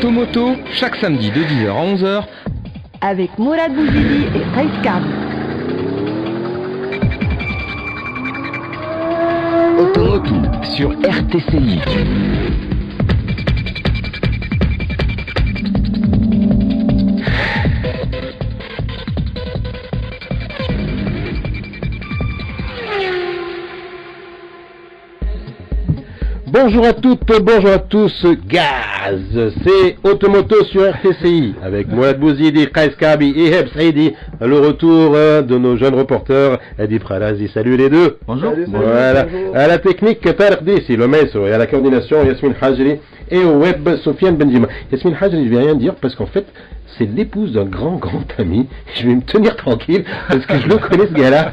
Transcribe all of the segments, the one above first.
Automoto, chaque samedi de 10h à 11h, avec Mourad Bouzidi et Kais Kabi. Automoto sur RTCI. Bonjour à toutes, bonjour à tous, Gaz, c'est Automoto sur RTCI, avec Mourad Bouzidi, Kais Kabi et Heb Saidi, le retour de nos jeunes reporters, Adi Pralazi, salut les deux. Bonjour. Voilà, bonjour. À la technique, Tarek Dissi, le maestro, et à la coordination, Yasmine Hajri, et au web, Sofiane Benzima. Yasmine Hajri, je vais rien dire, parce qu'en fait, c'est l'épouse d'un grand ami, je vais me tenir tranquille, parce que je le connais ce gars-là.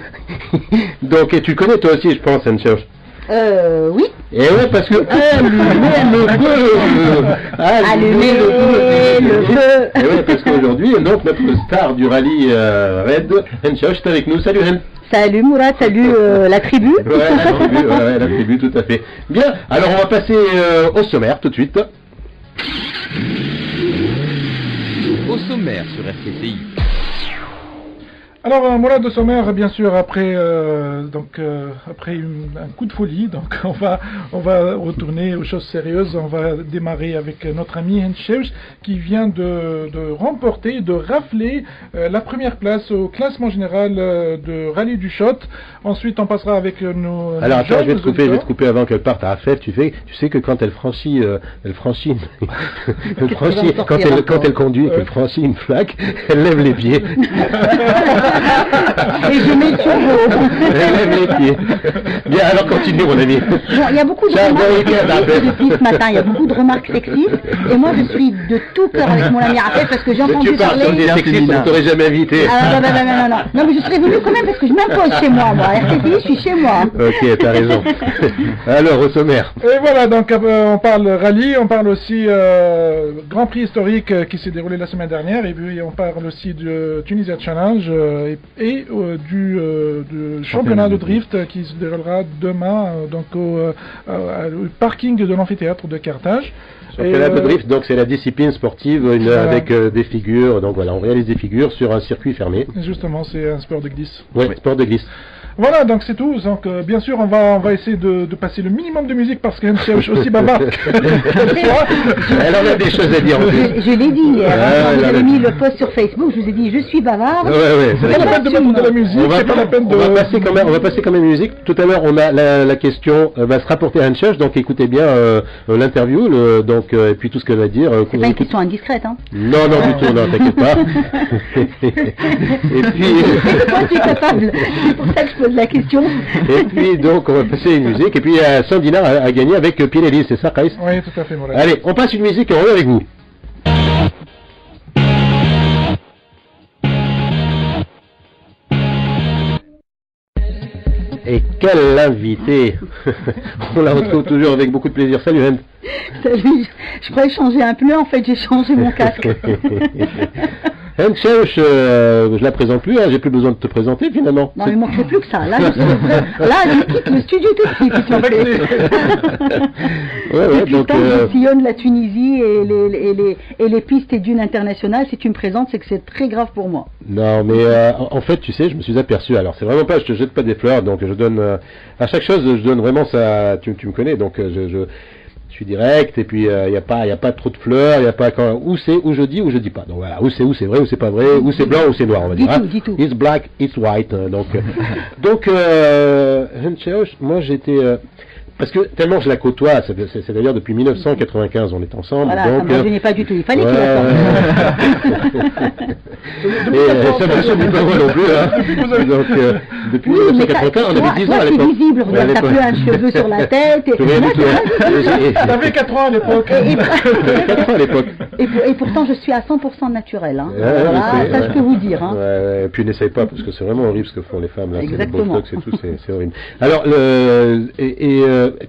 Donc, et tu le connais toi aussi, je pense, Anne-Cherche. Oui. Et ouais, parce que allumez le feu. Et ouais, parce qu'aujourd'hui, donc notre star du rallye Red, Henchosh, est avec nous. Salut Hen. Salut Mourad, salut la tribu. Ouais, la tribu, tout à fait. Bien, alors on va passer au sommaire tout de suite. Au sommaire sur RTCI. Alors Mourad de sommaire, bien sûr, après un coup de folie, donc on va retourner aux choses sérieuses. On va démarrer avec notre ami Hencheuch qui vient de remporter, de rafler la première place au classement général de rallye du Shot. Ensuite, on passera avec nos. Alors attends, je vais te couper avant qu'elle parte à Raphaël. Tu sais que quand elle franchit, quand elle conduit, qu'elle franchit une flaque, elle lève les pieds. Et je mets turbo. Bien, alors continue mon ami. Bon, il y a beaucoup de remarques depuis ce matin, il y a beaucoup de remarques sexistes. Et moi je suis de tout cœur avec mon ami Raphaël parce que j'ai entendu parler. Tu parles des sexistes, on t'aurait jamais invité. Non, mais je serais venue quand même parce que je m'impose chez moi. RTCI, je suis chez moi. Ok, t'as raison. Alors, au sommaire. Et voilà, donc on parle rallye, on parle aussi Grand Prix historique qui s'est déroulé la semaine dernière. Et puis on parle aussi du Tunisia Challenge. Et du championnat de drift qui se déroulera demain au parking de l'amphithéâtre de Carthage. Championnat de drift, donc c'est la discipline sportive avec des figures, donc voilà, on réalise des figures sur un circuit fermé. Justement, c'est un sport de glisse. Oui, sport de glisse. Voilà, donc c'est tout. Donc bien sûr, on va essayer de passer le minimum de musique parce qu'elle est aussi bavarde. Elle en a des choses à dire. Je l'ai dit hier. Vous avez mis le post sur Facebook. Je vous ai dit, je suis bavarde. Ouais. C'est pas la peine de mettre de la musique. C'est pas la peine de. On va passer quand même musique. Tout à l'heure, on a la question va se rapporter à Hancheuch, donc écoutez bien l'interview, et puis tout ce qu'elle va dire. C'est pas une question indiscrète, hein. Non, du tout, non, t'inquiète pas. Et puis. Moi, tu es capable. C'est pour ça que je pose la question. Et puis donc on va passer une musique et puis 100 dinars à gagner avec Pirelli, c'est ça Kais? Oui, tout à fait. Voilà. Allez, on passe une musique et on revient avec vous. Et quel invité. On la retrouve toujours avec beaucoup de plaisir. Salut Hen. Salut, je pourrais changer un pneu, en fait j'ai changé mon casque. Hencheuch, je la présente plus, j'ai plus besoin de te présenter finalement. Non, il ne manquerait plus que ça. Là, je quitte le studio tout de suite, s'il te plaît. Depuis le temps que je sillonne la Tunisie et les pistes et dunes internationales, si tu me présentes, c'est que c'est très grave pour moi. Non, mais en fait, tu sais, je me suis aperçu, alors c'est vraiment pas, je te jette pas des fleurs, donc je donne, à chaque chose, je donne vraiment ça, tu me connais, donc je suis direct, et puis il y a pas trop de fleurs, il y a pas quand où je dis pas. Donc voilà, où c'est vrai, où c'est pas vrai, où c'est blanc, où c'est noir, on va dire. Dis tout. It's black, it's white. Donc Hencheuch, moi j'étais parce que tellement je la côtoie, c'est d'ailleurs depuis 1995 on est ensemble. Voilà, donc, ça ne gênait pas du tout, il fallait qu'il la sorte. Et ça ne me surprend pas moi non plus. Hein. Donc depuis 1995, on avait 10 ans à l'époque. C'est visible, regarde, t'as plus un cheveu sur la tête. T'avais 4 ans à l'époque. 4 ans à l'époque. Et pourtant je suis à 100% naturel. Hein. Voilà, ça je peux vous dire. Hein. Et puis n'essaye pas parce que c'est vraiment horrible ce que font les femmes là. Exactement. C'est tout, c'est horrible. Alors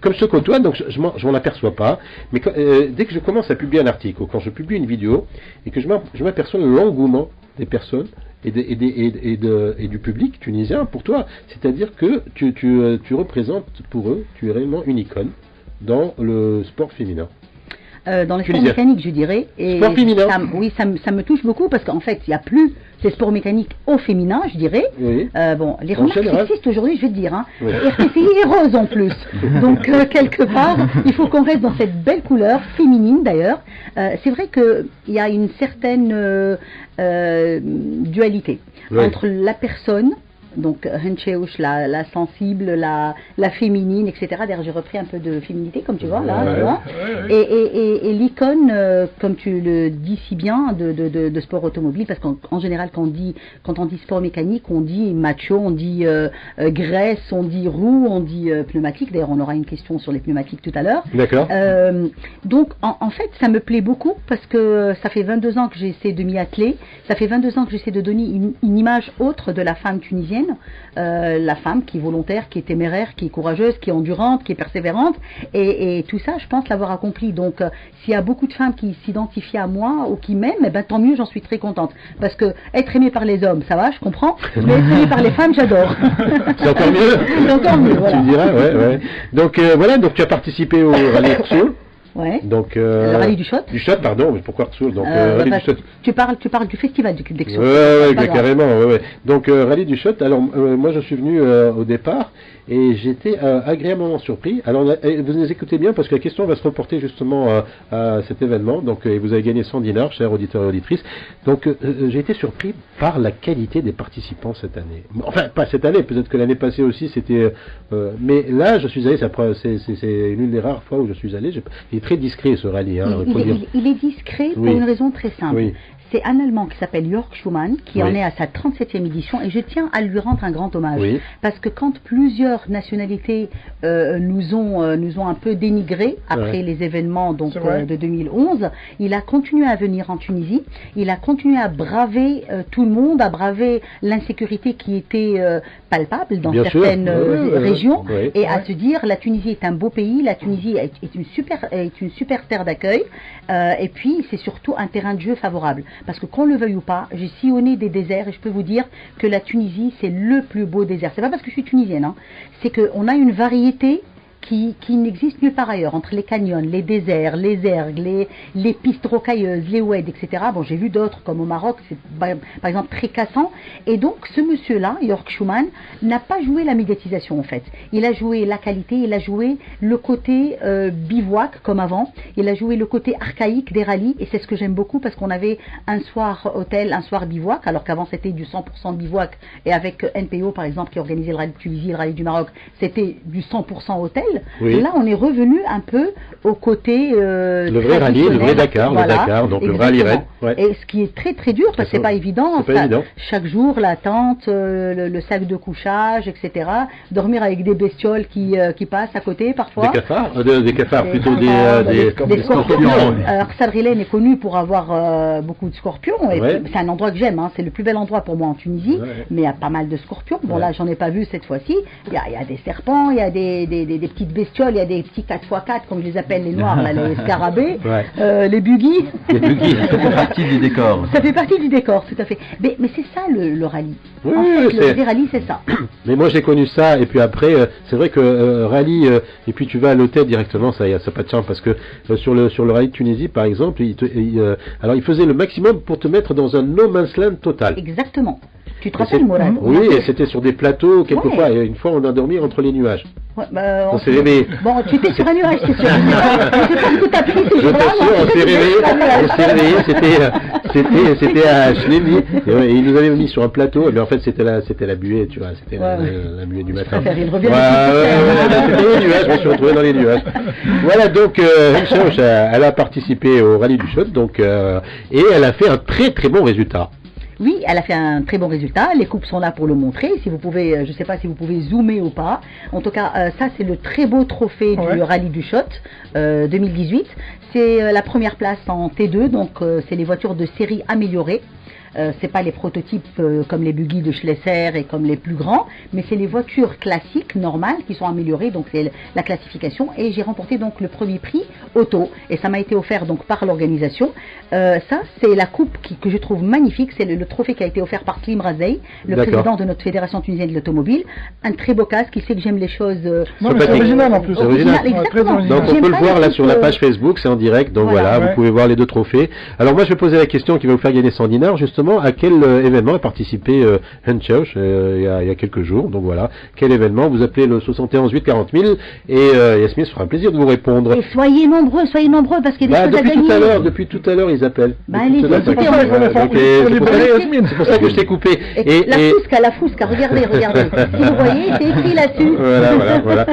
comme je te côtoie, donc je m'en aperçois pas, mais dès que je commence à publier un article ou quand je publie une vidéo et que je m'aperçois de l'engouement des personnes et du public tunisien pour toi, c'est-à-dire que tu représentes pour eux, tu es réellement une icône dans le sport féminin. dans les sports mécaniques, je dirais. Et sport féminin. Oui, ça me touche beaucoup parce qu'en fait, il n'y a plus ces sports mécaniques au féminin, je dirais. Oui. Bon, les remarques sexistes aujourd'hui, je vais te dire. Hein. Oui. RTCI est rose en plus. Donc, quelque part, il faut qu'on reste dans cette belle couleur, féminine d'ailleurs. C'est vrai qu'il y a une certaine dualité entre la personne, donc Hencheuch, la sensible, la féminine, etc. D'ailleurs, j'ai repris un peu de féminité, comme tu vois, là. Et l'icône, comme tu le dis si bien, de sport automobile, parce qu'en général, quand on dit sport mécanique, on dit macho, on dit graisse, on dit roue, on dit pneumatique. D'ailleurs, on aura une question sur les pneumatiques tout à l'heure. D'accord. Donc, en fait, ça me plaît beaucoup, parce que ça fait 22 ans que j'essaie de m'y atteler, ça fait 22 ans que j'essaie de donner une image autre de la femme tunisienne. La femme qui est volontaire, qui est téméraire, qui est courageuse, qui est endurante, qui est persévérante, et tout ça, je pense l'avoir accompli. Donc, s'il y a beaucoup de femmes qui s'identifient à moi ou qui m'aiment, ben, tant mieux, j'en suis très contente. Parce que être aimée par les hommes, ça va, je comprends, mais être aimée par les femmes, j'adore. C'est encore mieux. C'est encore mieux, voilà. Tu diras, ouais. Donc, voilà, donc tu as participé au Rallye Rsoul. Ouais. Donc, le rallye du Shot. Du Shot, pardon, mais pourquoi Rsoul? Donc, rallye du Shot. Tu parles du festival du Québec. Ouais, carrément, ouais. Donc, rallye du Shot. Alors, moi, je suis venu au départ et j'étais agréablement surpris. Alors, vous nous écoutez bien parce que la question va se reporter justement à cet événement. Donc, vous avez gagné 100 dinars, chers auditeurs et auditrices. Donc, j'ai été surpris par la qualité des participants cette année. Enfin, pas cette année, peut-être que l'année passée aussi, c'était. Mais là, je suis allé, c'est l'une des rares fois où je suis allé. Il est très discret ce rallye. Hein, il est discret pour une raison très simple. Oui. C'est un Allemand qui s'appelle Jörg Schumann, qui en est à sa 37e édition, et je tiens à lui rendre un grand hommage. Oui. Parce que quand plusieurs nationalités nous ont un peu dénigrés après les événements de 2011, il a continué à venir en Tunisie, il a continué à braver tout le monde, à braver l'insécurité qui était palpable dans certaines régions, et à se dire la Tunisie est un beau pays, la Tunisie est une super terre d'accueil, et puis c'est surtout un terrain de jeu favorable. Parce que qu'on le veuille ou pas, j'ai sillonné des déserts et je peux vous dire que la Tunisie, c'est le plus beau désert. C'est pas parce que je suis tunisienne, hein. C'est qu'on a une variété qui n'existe nulle part ailleurs, entre les canyons, les déserts, les ergues, les pistes rocailleuses, les oueds, etc. Bon, j'ai vu d'autres, comme au Maroc, c'est par exemple très cassant. Et donc, ce monsieur-là, Jörg Schumann, n'a pas joué la médiatisation, en fait. Il a joué la qualité, il a joué le côté bivouac, comme avant. Il a joué le côté archaïque des rallyes, et c'est ce que j'aime beaucoup, parce qu'on avait un soir hôtel, un soir bivouac, alors qu'avant, c'était du 100% bivouac. Et avec NPO, par exemple, qui organisait le rallye de Tunisie, le rallye du Maroc, c'était du 100% hôtel. Oui. Et là, on est revenu un peu au côté le vrai rallye, le vrai Dakar, voilà, le Dakar, donc exactement. Le rallye raid. Ouais. Et ce qui est très très dur, parce que c'est pas évident. Chaque jour, la tente, le sac de couchage, etc. Dormir avec des bestioles qui passent à côté parfois. Des cafards, plutôt des scorpions. Alors, Sadrilène est connu pour avoir beaucoup de scorpions. Et c'est un endroit que j'aime. Hein. C'est le plus bel endroit pour moi en Tunisie, mais il y a pas mal de scorpions. Bon, là, j'en ai pas vu cette fois-ci. Il y a des serpents, il y a des petites bestioles, il y a des petits 4x4, comme je les appelle les noirs, là, les scarabées, les buggy. Les buggy, ça fait partie du décor. Ça fait partie du décor, tout à fait. Mais c'est ça le rallye. En fait, le rallye, c'est ça. Mais moi, j'ai connu ça, et puis après, c'est vrai que rallye, et puis tu vas à l'hôtel directement, ça n'a pas de chance, parce que sur le rallye de Tunisie, par exemple, alors il faisait le maximum pour te mettre dans un no man's land total. Exactement. Tu te rappelles, Mourad? Oui, et c'était sur des plateaux, quelquefois, et une fois, on a dormi entre les nuages. Ouais, on s'est réveillé. Bon, tu étais sur un nuage, c'est sûr. Je sais pas ce que tu as pris ces jours-là. On s'est réveillé, c'était à Chnemi, et ils nous avaient mis sur un plateau, mais en fait, c'était la buée, tu vois, c'était la buée du matin. C'était les nuages, je me suis retrouvé dans les nuages. Voilà, donc, Hencheuch, elle a participé au rallye du Shot, donc, et elle a fait un très très bon résultat. Oui, elle a fait un très bon résultat. Les coupes sont là pour le montrer. Si vous pouvez, je ne sais pas si vous pouvez zoomer ou pas. En tout cas, ça c'est le très beau trophée du rallye du Shot 2018. C'est la première place en T2, donc c'est les voitures de série améliorées. c'est pas les prototypes comme les buggy de Schlesser et comme les plus grands, mais c'est les voitures classiques, normales, qui sont améliorées, donc c'est la classification, et j'ai remporté donc le premier prix auto, et ça m'a été offert donc par l'organisation. Ça, c'est la coupe que je trouve magnifique, c'est le trophée qui a été offert par Slim Razei, le président de notre fédération tunisienne de l'automobile, un très beau casque, il sait que j'aime les choses... non, mais c'est original en plus. Exactement. Donc on peut le voir là sur la page Facebook, c'est en direct, donc voilà, vous pouvez voir les deux trophées. Alors moi je vais poser la question qui va vous faire gagner 100 dinars, justement, à quel événement a participé Henchauch il y a quelques jours, donc voilà, quel événement, vous appelez le 71 8 40 000 et Yasmine se fera un plaisir de vous répondre. Et soyez nombreux parce qu'il y a des choses à gagner. Depuis tout à l'heure ils appellent. C'est pour ça que je t'ai coupé. Et la Fusca, regardez, si vous voyez, c'est écrit là-dessus. Voilà.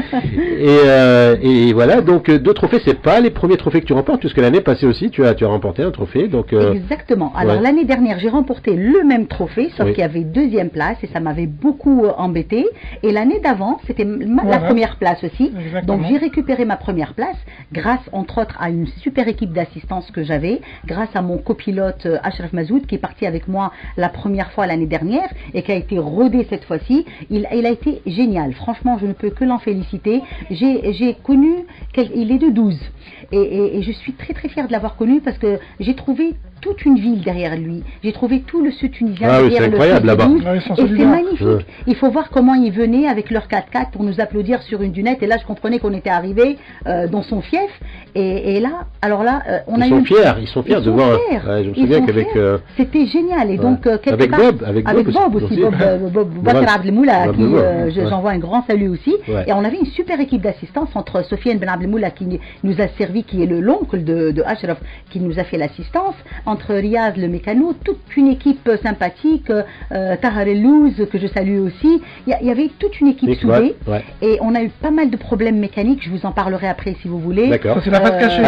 Et voilà, donc deux trophées, c'est pas les premiers trophées que tu remportes, puisque l'année passée aussi, tu as remporté un trophée. Donc, Exactement. Alors l'année dernière, j'ai remporté le même trophée, sauf qu'il y avait deuxième place, et ça m'avait beaucoup embêté. Et l'année d'avant, c'était la première place aussi. Exactement. Donc j'ai récupéré ma première place, grâce entre autres à une super équipe d'assistance que j'avais, grâce à mon copilote Ashraf Mazoud, qui est parti avec moi la première fois l'année dernière, et qui a été rodé cette fois-ci. Il a été génial. Franchement, je ne peux que l'en féliciter. J'ai connu, il est de 12. Et je suis très très fière de l'avoir connu parce que j'ai trouvé toute une ville derrière lui. J'ai trouvé tout le sud tunisien derrière c'est incroyable là-bas. Et c'est magnifique. Il faut voir comment ils venaient avec leur 4x4 pour nous applaudir sur une dunette. Et là, je comprenais qu'on était arrivé dans son fief. Et là, alors là, on a eu... Ils sont fiers de voir. Je me souviens qu'avec... C'était génial. Et donc, avec Bob aussi. Bob Bakr Abdelmoula, à qui j'envoie un grand salut aussi. Et on avait une super équipe d'assistance entre Sofiane Ben Abdelmoula qui nous a servi, qui est l'oncle de Ashraf, qui nous a fait l'assistance, entre Riyad le mécano, toute une équipe sympathique, Tahar Ellouz que je salue aussi. Il y avait toute une équipe soudée et on a eu pas mal de problèmes mécaniques. Je vous en parlerai après si vous voulez. D'accord. C'est la face cachée.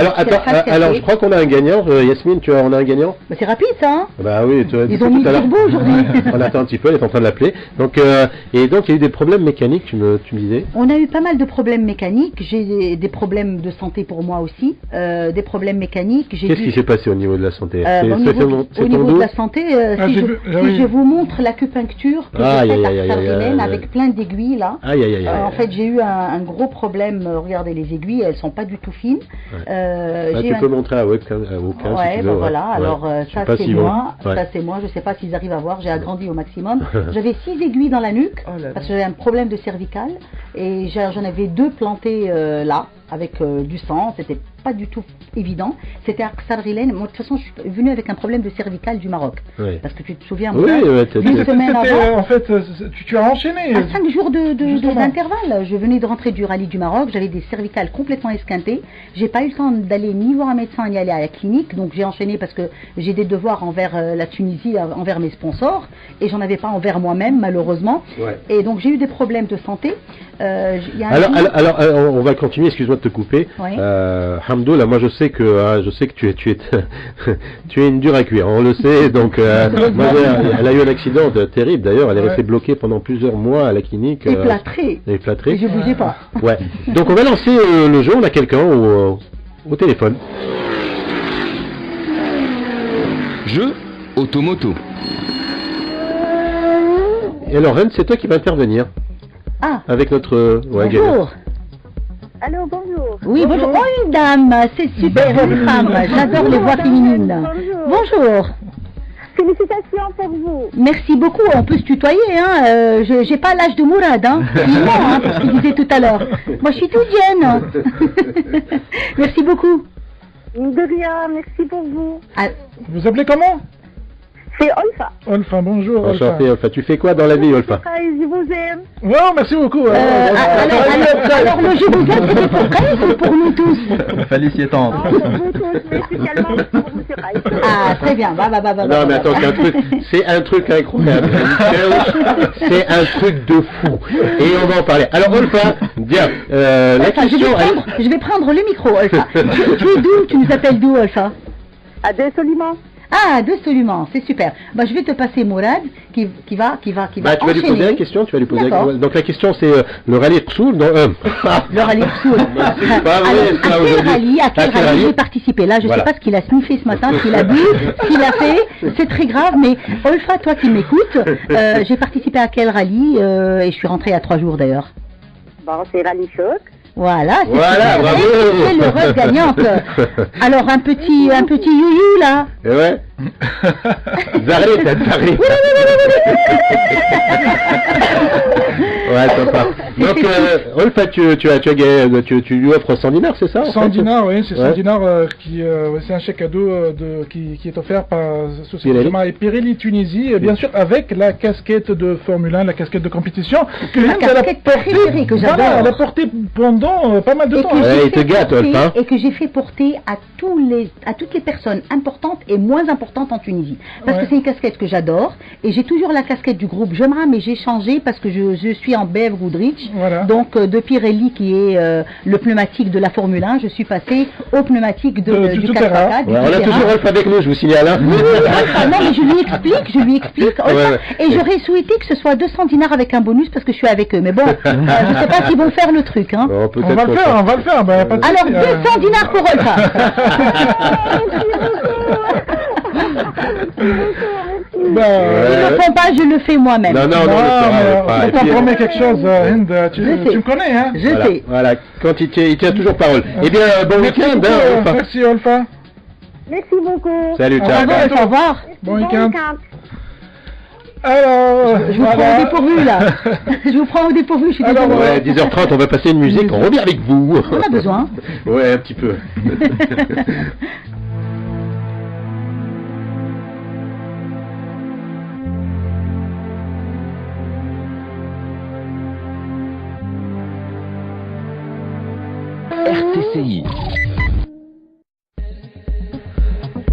Alors je crois qu'on a un gagnant. Yasmine, on a un gagnant. C'est rapide ça. Hein, bah oui. ils ont mis le turbo aujourd'hui. On attend un petit peu. Elle est en train de l'appeler. Donc il y a eu des problèmes mécaniques. Tu me disais. On a eu pas mal de problèmes mécaniques. J'ai des problèmes de santé pour moi aussi. Des problèmes mécaniques. Qu'est-ce qui s'est passé au niveau de la santé? Au niveau de la santé, si je vous montre l'acupuncture que j'ai faite à Sardinène avec plein d'aiguilles là. En fait, j'ai eu un gros problème. Regardez les aiguilles, elles sont pas du tout fines. Tu peux montrer à webcam. Si tu veux, voilà. Alors ça c'est moi. Ça c'est moi. Je sais pas s'ils arrivent à voir. J'ai agrandi au maximum. J'avais 6 aiguilles dans la nuque parce que j'avais un problème de cervical et j'en avais 2 plantées là avec du sang. C'était pas du tout évident. C'était à Sardinène. Moi, de toute façon, je suis venue avec un problème de cervical du Maroc. Parce que tu te souviens, une semaine avant. En fait, tu as enchaîné. À 5 jours d'intervalle. Je venais de rentrer du rallye du Maroc. J'avais des cervicales complètement esquintées. J'ai pas eu le temps d'aller ni voir un médecin ni aller à la clinique. Donc j'ai enchaîné parce que j'ai des devoirs envers la Tunisie, envers mes sponsors. Et j'en avais pas envers moi-même, malheureusement. Et donc j'ai eu des problèmes de santé. Alors, on va continuer. Excuse-moi de te couper. Hamdou, là, moi je sais que tu es une dure à cuire, on le sait. Donc, elle a eu un accident terrible. D'ailleurs, elle est restée bloquée pendant plusieurs mois à la clinique. Éplâtrée. Et je bougeais pas. Donc, on va lancer le jeu. On a quelqu'un au téléphone. Jeu automoto. Et alors, Ren, c'est toi qui vas intervenir. Avec notre bonjour. Allô, bonjour. Oui, bonjour. Oh, une dame, c'est super, une femme. J'adore les voix féminines. Bonjour. Félicitations pour vous. Merci beaucoup. On peut se tutoyer, hein. J'ai pas l'âge de Mourad, hein. Il ment, parce qu'il disait tout à l'heure. Moi, je suis tunisienne. Merci beaucoup. De rien, merci pour vous. Vous appelez comment? C'est Olfa. Olfa, bonjour. Enchanté, Olfa. Tu fais quoi dans la vie, Olfa? Je vous aime. Oh, merci beaucoup. Alors, le je vous aime, c'était pour Kaïs ou pour nous tous? Félicitants. Pour vous tous, mais spécialement pour M. Kaïs. Très bien. Non, mais attends, c'est un truc incroyable. C'est un truc de fou. Et on va en parler. Alors, Olfa, bien. La question. Je vais prendre le micro, Olfa. Tu es d'où? Tu nous appelles d'où, Olfa? Adel Soliman. Ah, absolument, c'est super. Bah, je vais te passer Mourad qui va Tu vas enchaîner. lui poser la question, D'accord. Donc la question c'est le rallye Tsoul. Le rallye Tsoul. C'est pas vrai, Alors, ça, aujourd'hui. à quel rallye j'ai participé? Là, je ne sais pas ce qu'il a sniffé ce matin, ce qu'il a bu, ce qu'il a fait. C'est très grave, mais Olfa, toi qui m'écoutes, j'ai participé à quel rallye et je suis rentrée il y a 3 jours d'ailleurs. Bon, c'est Rallye Choc. Voilà, Bravo. c'est l'heureuse gagnante. Alors un petit youyou là. Et ouais. Zaré. Ouais, sympa. Donc, Olfa, tu lui offres 100 dinars, c'est ça? 100 dinars, oui, c'est 100 Ouais. dinars c'est un chèque cadeau qui est offert par Société Gemma et Pirelli Tunisie, et bien sûr avec la casquette de Formule 1, la casquette de compétition que La Hind, elle a casquette préférée que j'adore. Voilà, elle a portée pendant pas mal de temps. Ouais, il te gâte, Olfa. Et que j'ai fait porter à toutes les personnes importantes et moins importantes en Tunisie. Parce Ouais. que c'est une casquette que j'adore. Et j'ai toujours la casquette du groupe Gemma, mais j'ai changé parce que je suis en Bev Goodrich. Voilà. Donc de Pirelli qui est le pneumatique de la Formule 1, je suis passée au pneumatique Du du tout-terrain. 4x4. Ouais, on a toujours Olfa avec nous, je vous signale. Hein. Ah non, mais je lui explique. Olfa, Ouais. et j'aurais souhaité que ce soit 200 dinars avec un bonus parce que je suis avec eux. Mais bon, je ne sais pas s'ils vont faire le truc. Hein. Bon, On peut-être va le faire, bah, pas de Alors, souci, 200 dinars pour Olfa. Bah, Ils ne le font pas, je le fais moi-même. Non, mais Et on puis, promet quelque chose, Hind, tu Je sais. me connais, hein? Je sais. Voilà, quand il tient toujours parole. Eh bien, bon Merci week-end, beaucoup, hein, Olfa. merci Olfa. Merci beaucoup. Salut, Au ciao. revoir. Au revoir. Bon week-end. Alors, Je vous prends au dépourvu là. Je vous prends au dépourvu, je suis Alors, désolée. Ouais, 10h30, on va passer une musique, on revient avec vous. On a besoin. Ouais, un petit peu. RTCI.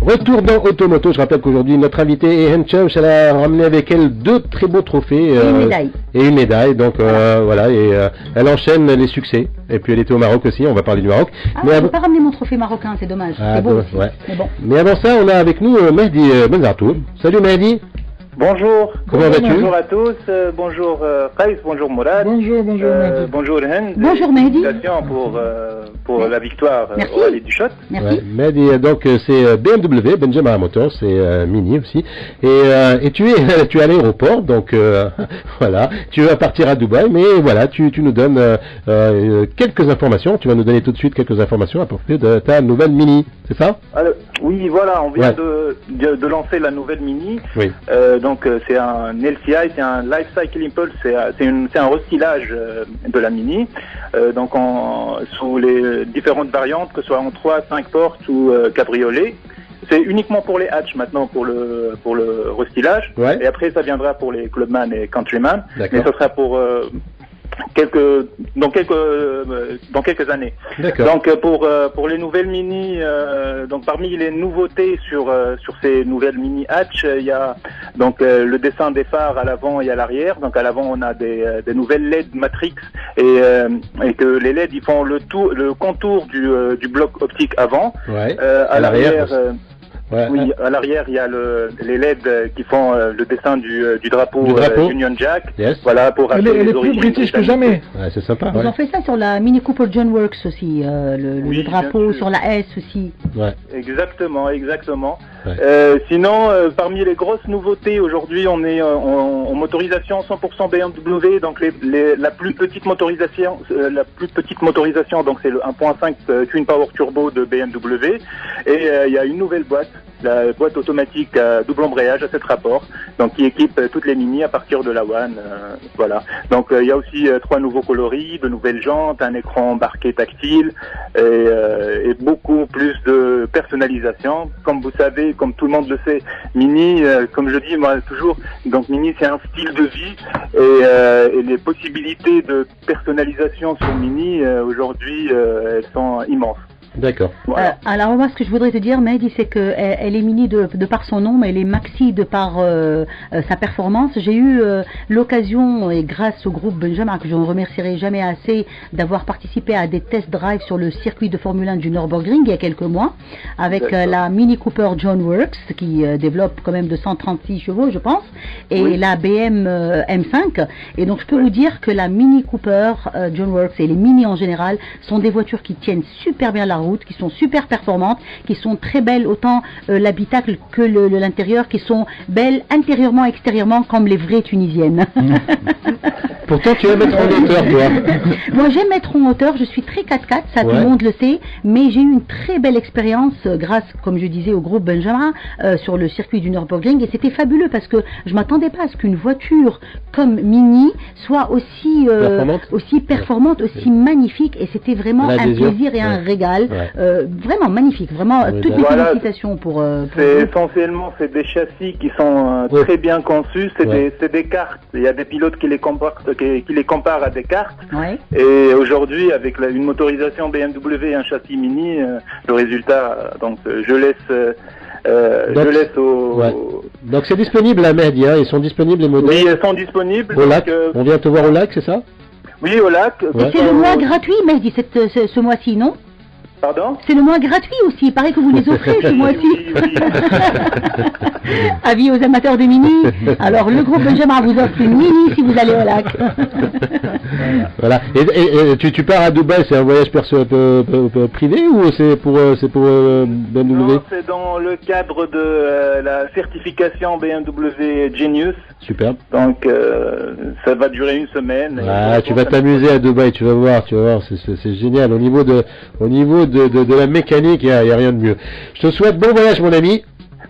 Retour dans Automoto, je rappelle qu'aujourd'hui notre invitée est Hind Chauch, elle a ramené avec elle 2 très beaux trophées. Et une médaille, donc voilà, et elle enchaîne les succès. Et puis elle était au Maroc aussi, on va parler du Maroc. Ah, Mais je avant- peux pas ramener mon trophée marocain, c'est dommage. Ah, C'est beau dommage, aussi. ouais. Mais bon. Mais avant ça, on a avec nous Mehdi Benzartour. Salut Mehdi. Bonjour. Comment vas-tu? Bonjour à tous. Bonjour Qaïs, bonjour Mourad. bonjour, Mehdi. Bonjour Hind. Bonjour, Mehdi. Félicitations pour la victoire Merci. au Rallye du Shot. Merci. Ouais, Mehdi, donc c'est BMW, Benjamin Motors, c'est Mini aussi. Et tu es à l'aéroport, donc voilà, tu vas partir à Dubaï, mais voilà, tu nous donnes quelques informations, tu vas nous donner tout de suite quelques informations à propos de ta nouvelle Mini, c'est ça? Alors, oui, voilà, on vient Ouais. de lancer la nouvelle Mini. Oui. Donc c'est un LCI, c'est un Life Cycle Impulse, c'est un restylage de la Mini. Donc sous les différentes variantes, que ce soit en 3, 5 portes ou cabriolet. C'est uniquement pour les hatch maintenant pour le restylage. Ouais. Et après ça viendra pour les clubman et countryman. D'accord. Mais ça sera pour dans quelques années. D'accord. Donc pour les nouvelles Mini, donc parmi les nouveautés sur ces nouvelles Mini hatch, il y a donc le dessin des phares à l'avant et à l'arrière. Donc à l'avant on a des nouvelles LED Matrix et que les LED ils font le contour du bloc optique avant. Ouais. À l'arrière. Ouais. Oui, à l'arrière, il y a les LED qui font le dessin du drapeau, Du drapeau. Union Jack. Yes. Voilà, pour Elle rappeler est les plus origines british que britanniques. jamais. Ouais, c'est sympa. Ils Ouais. ont fait ça sur la Mini Cooper John Works aussi, le Oui, drapeau bien sûr. sur la S aussi. Ouais. Exactement. Ouais. Sinon, parmi les grosses nouveautés, aujourd'hui, on est en motorisation 100% BMW, donc la plus petite motorisation, donc c'est le 1.5 Twin Power Turbo de BMW, et il y a une nouvelle boîte. La boîte automatique à double embrayage à 7 rapports, donc qui équipe toutes les Mini à partir de la One, voilà. Donc il y a aussi 3 nouveaux coloris, de nouvelles jantes, un écran embarqué tactile et beaucoup plus de personnalisation. Comme vous savez, comme tout le monde le sait, Mini, comme je dis moi toujours, donc Mini c'est un style de vie et les possibilités de personnalisation sur Mini aujourd'hui elles sont immenses. D'accord. Voilà. Alors moi, ce que je voudrais te dire, Mehdi, c'est qu'elle est mini de par son nom, mais elle est maxi de par sa performance. J'ai eu l'occasion, et grâce au groupe Benjamin, que je ne remercierai jamais assez, d'avoir participé à des test drive sur le circuit de Formule 1 du Nürburgring il y a quelques mois, avec la Mini Cooper John Works, qui développe quand même de 136 chevaux, je pense, et la BM M5. Et donc je peux vous dire que la Mini Cooper John Works et les Mini en général sont des voitures qui tiennent super bien la route, qui sont super performantes, qui sont très belles, autant l'habitacle que l'intérieur, qui sont belles intérieurement, extérieurement, comme les vraies tunisiennes. Pourtant, tu vas mettre en hauteur, toi. Moi, j'aime mettre en hauteur, je suis très 4x4, ça tout le monde le sait, mais j'ai eu une très belle expérience grâce, comme je disais, au groupe Benjamin sur le circuit du Nürburgring, et c'était fabuleux parce que je m'attendais pas à ce qu'une voiture comme Mini soit aussi performante, aussi magnifique, et c'était vraiment un plaisir et un régal, vraiment magnifique, vraiment toutes les félicitations pour essentiellement c'est des châssis qui sont très bien conçus, c'est des cartes, il y a des pilotes qui les comparent à des cartes, et aujourd'hui avec une motorisation BMW et un châssis Mini, le résultat, donc je laisse au... Donc c'est disponible à Média, ils sont disponibles les modèles? Oui, ils sont disponibles. Au lac, on vient te voir au lac, c'est ça? Oui, au lac. Et c'est le mois gratuit, Mehdi, ce mois-ci, non? Pardon? C'est le mois gratuit aussi, il paraît que vous les offrez ce mois-ci. Avis aux amateurs de Mini. Alors le groupe Benjamin vous offre une Mini si vous allez au lac. Voilà. Et tu pars à Dubaï, c'est un voyage privé ou c'est pour BMW? Non, c'est dans le cadre de la certification BMW Genius. Super. Donc ça va durer une semaine. Ah, tu vas t'amuser à Dubaï, tu vas voir, c'est génial. Au niveau de la mécanique, il n'y a rien de mieux. Je te souhaite bon voyage, mon ami.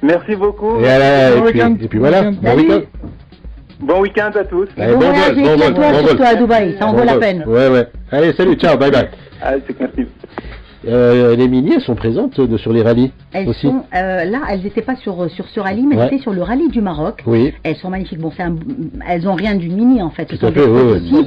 Merci beaucoup. Et puis voilà, bon week-end. Bon week-end à tous. Bon voyage et éclate-toi surtout à Dubaï, ça en vaut la peine. Ouais. Allez, salut, ciao, bye bye. Allez, c'est merci. Les Mini, elles sont présentes sur les rallyes aussi. Sont, là, elles n'étaient pas sur ce rallye, mais elles étaient sur le rallye du Maroc. Oui. Elles sont magnifiques. Bon, elles n'ont rien d'une Mini en fait. Tout à fait, oui.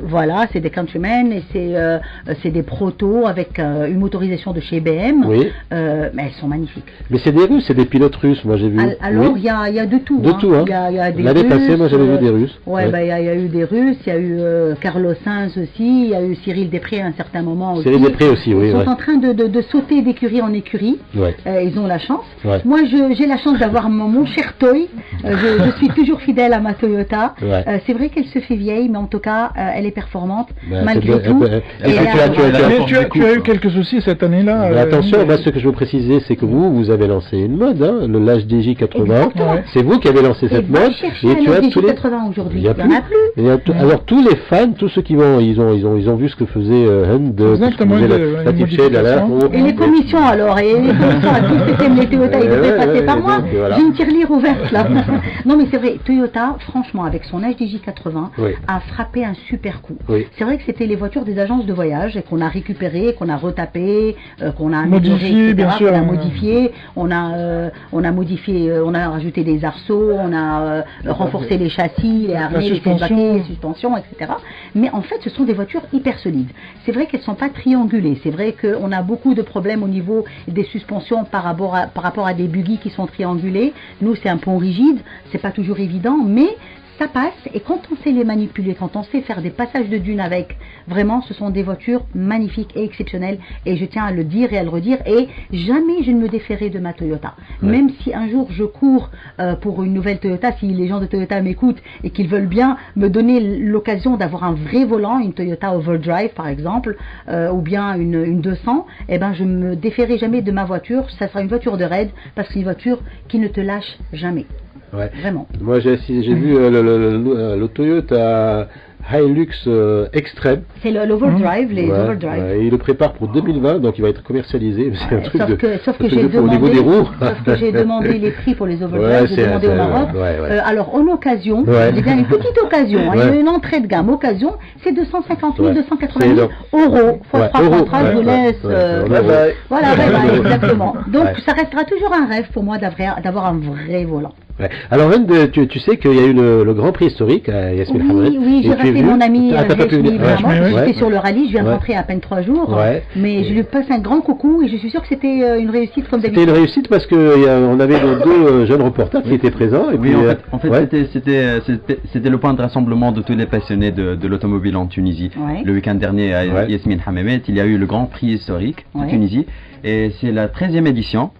Voilà, c'est des Countrymen et c'est des protos avec une motorisation de chez BM. Oui. Mais elles sont magnifiques. Mais c'est des Russes, c'est des pilotes russes, moi j'ai vu. Alors, il y a de tout. De tout, hein. Il y a des L'année Russes, passée, moi j'avais vu des Russes. Il y a eu des Russes, il y a eu Carlos Sainz aussi, il y a eu Cyril Després à un certain moment aussi. Cyril Després aussi, oui. Ils sont en train de sauter d'écurie en écurie. Ils ont la chance. Moi, j'ai la chance d'avoir mon cher Toy. Je suis toujours fidèle à ma Toyota. C'est vrai qu'elle se fait vieille, mais en tout cas, elle est performante malgré tout. Tu as eu quelques soucis cette année-là. Attention, moi, ce que je veux préciser, c'est que vous avez lancé une mode, le DJ 80. C'est vous qui avez lancé cette mode. Et tu as tous les 80 aujourd'hui. Il n'y en a plus. Alors tous les fans, tous ceux qui vont, ils ont vu ce que faisait Hand, la type shade là. Et les commissions alors, et les commissions à tous ceux qui aiment les Toyota, ils devraient passer par moi. J'ai une tirelire ouverte là. Non mais c'est vrai, Toyota, franchement, avec son HDJ 80, a frappé un super coup. C'est vrai que c'était les voitures des agences de voyage qu'on a récupérées, qu'on a retapées, qu'on a modifié, bien sûr, on a modifié, on a modifié, on a rajouté des arceaux, on a renforcé les châssis, les harnais, les suspensions, etc. Mais en fait, ce sont des voitures hyper solides. C'est vrai qu'elles ne sont pas triangulées. C'est vrai qu'on a beaucoup de problèmes au niveau des suspensions par rapport à des buggy qui sont triangulés. Nous, c'est un pont rigide, c'est pas toujours évident, mais ça passe, et quand on sait les manipuler, quand on sait faire des passages de dunes avec, vraiment ce sont des voitures magnifiques et exceptionnelles, et je tiens à le dire et à le redire, et jamais je ne me défierai de ma Toyota. Même si un jour je cours pour une nouvelle Toyota, si les gens de Toyota m'écoutent et qu'ils veulent bien me donner l'occasion d'avoir un vrai volant, une Toyota Overdrive par exemple, ou bien une 200, eh ben je ne me défierai jamais de ma voiture. Ça sera une voiture de raid, parce que c'est une voiture qui ne te lâche jamais. Vraiment. Moi j'ai vu le Toyota Hilux Extreme. C'est l'Overdrive, les Overdrive. Il le prépare pour 2020, donc il va être commercialisé. C'est un truc sauf que j'ai demandé les prix pour les Overdrive, j'ai demandé au Maroc. Alors en occasion, j'ai bien une petite occasion, une entrée de gamme occasion, c'est 250 000, 280 000 euros. Force centrale, je vous laisse. Voilà, exactement. Donc ça restera toujours un rêve pour moi d'avoir un vrai volant. Ouais. Alors, tu sais qu'il y a eu le Grand Prix historique à Yasmine Hamad. Oui, j'ai raté mon ami J'étais j'étais sur le rallye, je viens de rentrer à peine 3 jours, mais je lui passe un grand coucou et je suis sûre que c'était une réussite comme d'habitude. C'était une réussite parce qu'on avait deux jeunes reporters qui étaient présents. Et oui, puis, en fait c'était le point de rassemblement de tous les passionnés de l'automobile en Tunisie. Le week-end dernier à Yasmine Hamad, il y a eu le Grand Prix historique de Tunisie et c'est la 13e édition.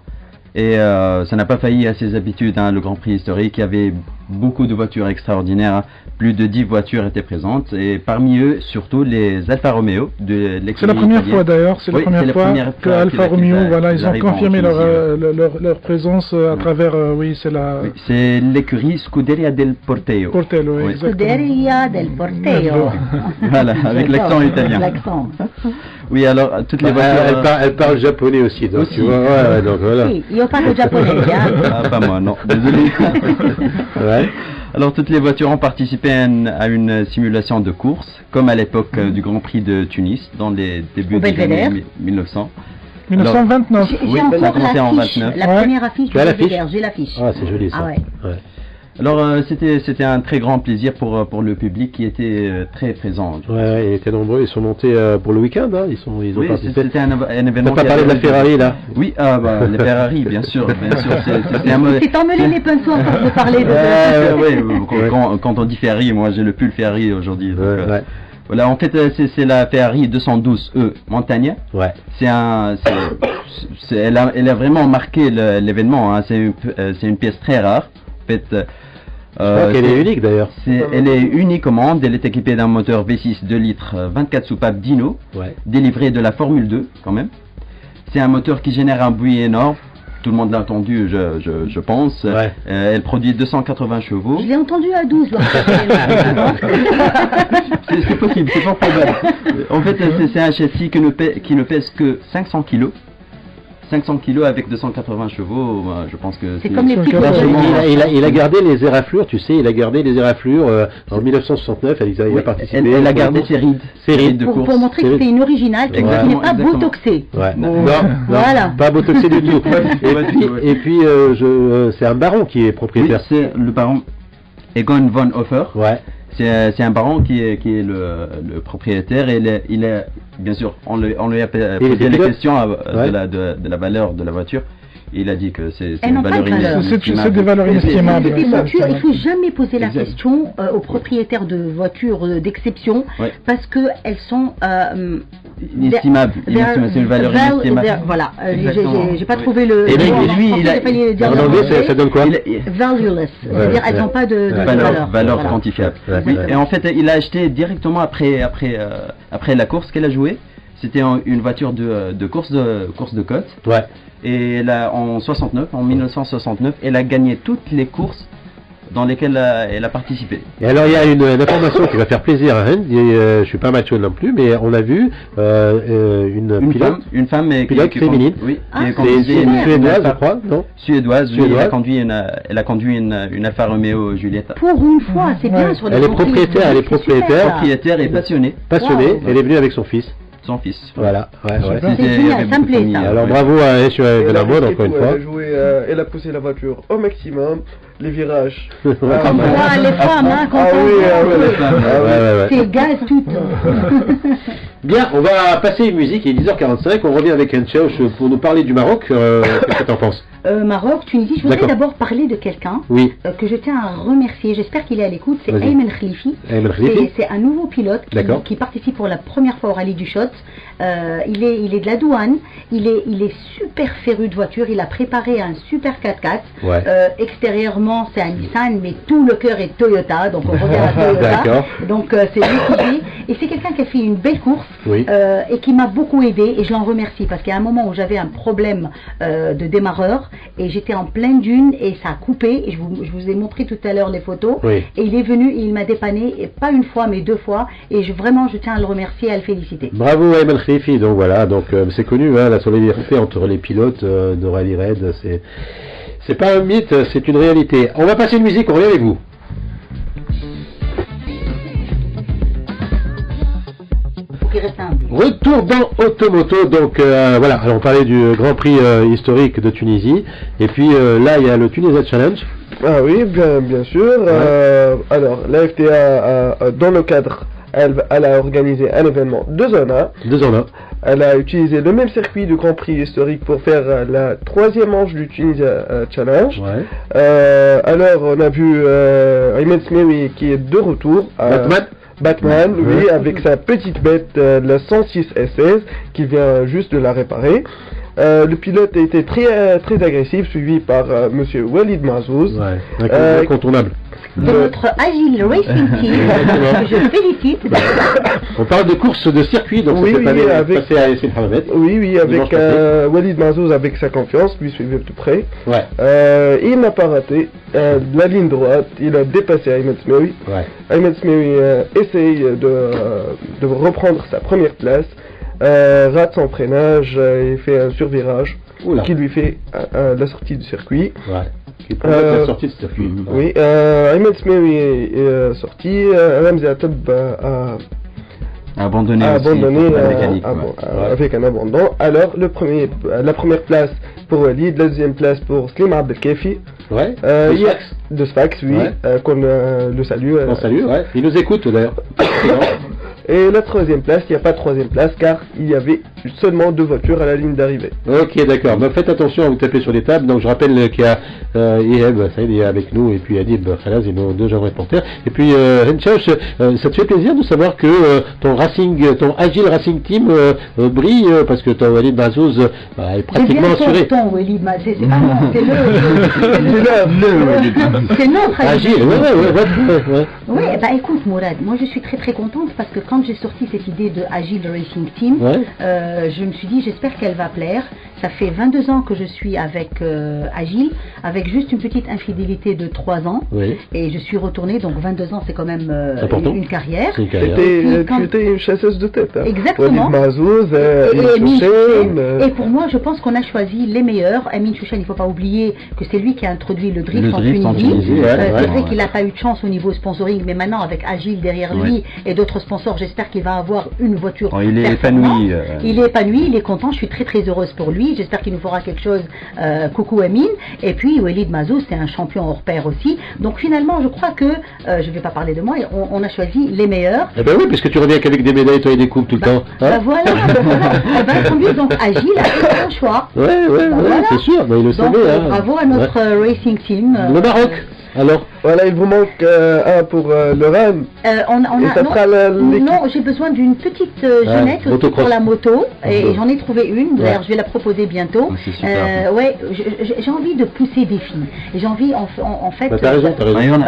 Et ça n'a pas failli à ses habitudes, le Grand Prix historique. Il y avait beaucoup de voitures extraordinaires. Plus de 10 voitures étaient présentes. Et parmi eux, surtout les Alfa Romeo de l'écurie. C'est la première fois d'ailleurs. C'est la première fois que Alfa Romeo, ils ont confirmé leur présence à travers. C'est l'écurie Scuderia del Portello. Scuderia del Portello. Voilà, avec l'accent italien. L'accent. Oui, alors toutes les voitures. Elle parle japonais aussi, donc tu vois. Donc voilà. Si, io parlo japonais. Pas moi, non. Désolé. Alors toutes les voitures ont participé à une simulation de course, comme à l'époque du Grand Prix de Tunis, dans les débuts des années 1900. 1929. J'ai encore l'affiche, la première affiche du Belvédère, j'ai l'affiche. Ah, c'est joli ça. Ah ouais. Alors c'était un très grand plaisir pour le public qui était très présent. Ouais, ils étaient nombreux, ils sont montés pour le week-end, ils ont participé. C'était un événement. T'as pas parlé de la Ferrari là? Oui, les Ferrari, bien sûr. C'est emmêlé les pinceaux pour vous parler de. Quand on dit Ferrari, moi j'ai le pull Ferrari aujourd'hui. Voilà, en fait c'est la Ferrari 212E Montagna. Ouais. Elle a vraiment marqué l'événement. C'est une pièce très rare. En fait, je crois qu'elle est unique d'ailleurs. Elle est unique au monde. Elle est équipée d'un moteur V6 2 litres 24 soupapes Dino, délivré de la Formule 2 quand même. C'est un moteur qui génère un bruit énorme. Tout le monde l'a entendu, je pense. Elle produit 280 chevaux. Je l'ai entendu à 12. C'est possible, c'est pas probable. En fait, c'est un châssis qui ne pèse que 500 kg. 500 kg avec 280 chevaux, je pense que c'est comme les petits il a gardé les éraflures, tu sais, il a gardé les éraflures en 1969, il a participé. Elle a gardé ses rides de course. Pour montrer que c'était une originale, qui n'est pas botoxée. Non, voilà. Pas botoxée du tout. Et puis, c'est un baron qui est propriétaire. Oui, c'est le baron Egon von Hofer. C'est un baron qui est le propriétaire et il est bien sûr on lui a posé les questions de la valeur de la voiture. Il a dit que c'est une valeur inestimable. C'est des valeurs inestimables. Il ne faut jamais poser la question aux propriétaires de voitures d'exception parce qu'elles sont inestimables. C'est une valeur inestimable. Voilà, j'ai pas trouvé le. Et lui, en anglais, ça donne quoi? Valueless. C'est-à-dire elles n'ont pas de valeur quantifiable. Et en fait, il a acheté directement après la course qu'elle a jouée. C'était une voiture de course de côte. Et là, en 1969, elle a gagné toutes les courses dans lesquelles elle a participé. Et alors il y a une information qui va faire plaisir à Hand, je suis pas macho non plus, mais on a vu une femme féminine. Oui, c'est une Suédoise, je crois, non? Suédoise. Elle a conduit une Alfa Romeo Giulietta. Pour une fois, c'est bien sur les Elle est propriétaire et passionnée. Elle est venue avec son fils. Son fils. Voilà, c'est génial, ça me plaît ça. Alors bravo à Eshu Benamod encore une fois. Elle a poussé la voiture au maximum, les virages. Les femmes, c'est gaz tout. Bien, on va passer une musique, il est 10h45, on revient avec Encheuch pour nous parler du Maroc. Qu'est-ce que tu en penses? Maroc, Tunisie, je voudrais d'abord parler de quelqu'un que je tiens à remercier, j'espère qu'il est à l'écoute, c'est Ayman Khalifi. C'est un nouveau pilote qui participe pour la première fois au rallye du Shot. Il est de la douane, il est super féru de voiture, il a préparé un super 4x4. Extérieurement c'est un Nissan, mais tout le cœur est Toyota, donc on revient à Toyota. Donc c'est lui qui dit, et c'est quelqu'un qui a fait une belle course et qui m'a beaucoup aidé, et je l'en remercie parce qu'il y a un moment où j'avais un problème de démarreur et j'étais en pleine dune et ça a coupé, et je vous ai montré tout à l'heure les photos, et il est venu et il m'a dépanné, et pas une fois mais 2 fois, et vraiment je tiens à le remercier et à le féliciter. Bravo Ayman Khalifi. Donc voilà, c'est connu, la solidarité entre les pilotes de Rally Raid, c'est pas un mythe, c'est une réalité. On va passer une musique, on revient avec vous. Retour dans Automoto, donc voilà, alors on parlait du Grand Prix historique de Tunisie, et puis là il y a le Tunisia Challenge, Ah oui, bien sûr. Ouais. Alors, la FTA, dans le cadre, elle a organisé un événement 2 en 1. 2 en 1. Elle a utilisé le même circuit du Grand Prix historique pour faire la 3e manche du Tunisia Challenge. Ouais. Alors, on a vu Ayman Smewi qui est de retour. Batman, oui, avec sa petite bête, la 106 SS, qui vient juste de la réparer. Le pilote a été très agressif, suivi par monsieur Walid Mazouz. Ouais, incontournable. De notre Agile Racing Team, que je félicite. On parle de course de circuit, donc oui, cette année avec, passé à Yassine Hammamet. Oui, avec Walid Mazouz, avec sa confiance, lui suivait de près. Ouais. Il n'a pas raté la ligne droite, il a dépassé Ayman Smewi. Ouais. Ayman Smewi essaye de reprendre sa première place, rate son freinage et fait un survirage qui lui fait la sortie du circuit. Ouais. Qui provoque la sortie de ce circuit. Oui, Ayman Smewi est sorti, Ramzi Attab a abandonné la mécanique, avec un abandon. Alors, la première place pour Walid, la deuxième place pour Slim Abdelkafi. Ouais. De Sfax, oui, qu'on le salue. On salue, ouais. Il nous écoute d'ailleurs. Et la 3e place, il n'y a pas de 3e place car il y avait seulement 2 voitures à la ligne d'arrivée. Ok, d'accord. Bah, faites attention à vous taper sur les tables. Donc je rappelle qu'il y a Yeb, ça il est avec nous, et puis Adib Khalaz et nos 2 jeunes reporters. Et puis Henchauch, ça te fait plaisir de savoir que ton Agile Racing Team brille parce que ton Walid Mazouz est pratiquement assuré. Ton Walid Mazouz, c'est pas moi, c'est c'est notre Agile. Ouais. Oui, bah écoute Mourad, moi je suis très très contente parce que quand j'ai sorti cette idée de Agile Racing Team, je me suis dit j'espère qu'elle va plaire. Ça fait 22 ans que je suis avec Agile, avec juste une petite infidélité de 3 ans. Oui. Et je suis retournée, donc 22 ans c'est quand même une carrière. Tu étais une chasseuse de tête. Hein. Exactement. Mazouz, et pour moi je pense qu'on a choisi les meilleurs. Amin Chouchen, il ne faut pas oublier que c'est lui qui a introduit le drift en Tunisie. C'est vrai qu'il n'a pas eu de chance au niveau sponsoring, mais maintenant avec Agile derrière lui et d'autres sponsors, j'espère qu'il va avoir une voiture. Il est épanoui. Il est épanoui, il est content, je suis très très heureuse pour lui. J'espère qu'il nous fera quelque chose. Coucou Amin. Et puis Walid Mazouz, c'est un champion hors pair aussi. Donc finalement, je crois que, je ne vais pas parler de moi, on a choisi les meilleurs. Eh ben oui, puisque tu reviens qu'avec des médailles, toi et des coupes tout le temps. Hein voilà. Donc Agile a fait son choix. Ouais, c'est sûr. Il le savait. Bravo à notre racing team. Le Maroc. Alors, voilà, il vous manque un pour le RAM. Non, j'ai besoin d'une petite jeunette aussi pour la moto. Et j'en ai trouvé une. D'ailleurs, je vais la proposer bientôt. J'ai envie de pousser des filles. Et j'ai envie, en fait. T'as raison.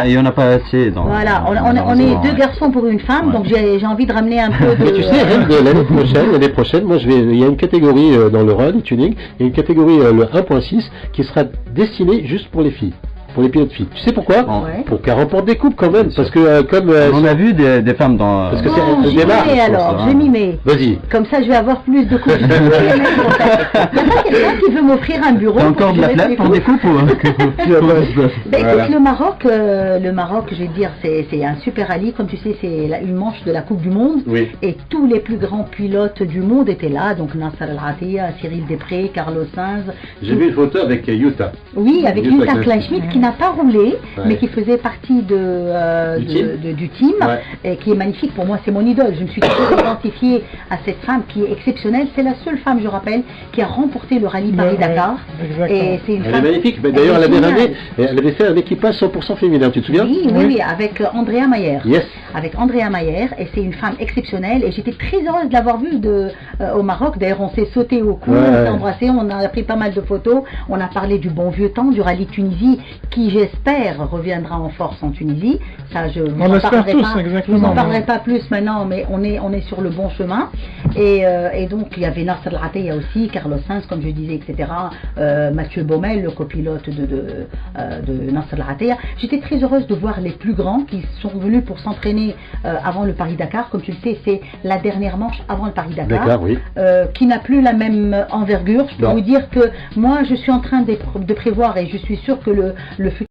Il n'y en a pas assez. Voilà, on est 2 garçons pour une femme. Donc j'ai envie de ramener un peu de. Mais tu sais, l'année prochaine, moi il y a une catégorie dans le run, tuning, il y a une catégorie, le 1.6, qui sera destinée juste pour les filles. Pour les pilotes filles. Tu sais pourquoi? Pour qu'elles remportent des coupes quand même. Parce que comme on a vu des femmes dans. Parce que je m'y mets. Vas-y. Comme ça, je vais avoir plus de coupes. Il n'y a pas quelqu'un qui veut m'offrir un bureau. Encore de la place pour des coupes ou écoute, le Maroc, je vais dire, c'est un super rallye. Comme tu sais, c'est une manche de la Coupe du Monde. Oui. Et tous les plus grands pilotes du monde étaient là. Donc Nasser Al-Attiyah, Cyril Després, Carlos Sainz. J'ai vu une photo avec Yuta. Oui, avec Yuta Kleinschmidt qui n'a pas roulé, mais qui faisait partie du team, et qui est magnifique. Pour moi, c'est mon idole. Je me suis toujours identifiée à cette femme qui est exceptionnelle. C'est la seule femme, je rappelle, qui a remporté le rallye Paris-Dakar. Et c'est une femme. Elle est magnifique. D'ailleurs, elle avait fait un équipage 100% féminin, tu te souviens? Oui, avec Andrea Mayer. Yes. Avec Andrea Mayer, et c'est une femme exceptionnelle. Et j'étais très heureuse de l'avoir vue au Maroc. D'ailleurs, on s'est sauté au cou, on s'est embrassé, on a pris pas mal de photos. On a parlé du bon vieux temps, du rallye Tunisie, qui j'espère reviendra en force en Tunisie. Ça, je vous en parlerai pas plus maintenant, mais on est sur le bon chemin. Et donc il y avait Nasser Al-Attiyah aussi, Carlos Sainz, comme je disais, etc. Mathieu Baumel, le copilote de Nasser Al-Attiyah. J'étais très heureuse de voir les plus grands qui sont venus pour s'entraîner avant le Paris-Dakar. Comme tu le sais, c'est la dernière manche avant le Paris-Dakar, qui n'a plus la même envergure. Je peux vous dire que moi, je suis en train de prévoir, et je suis sûre que le futur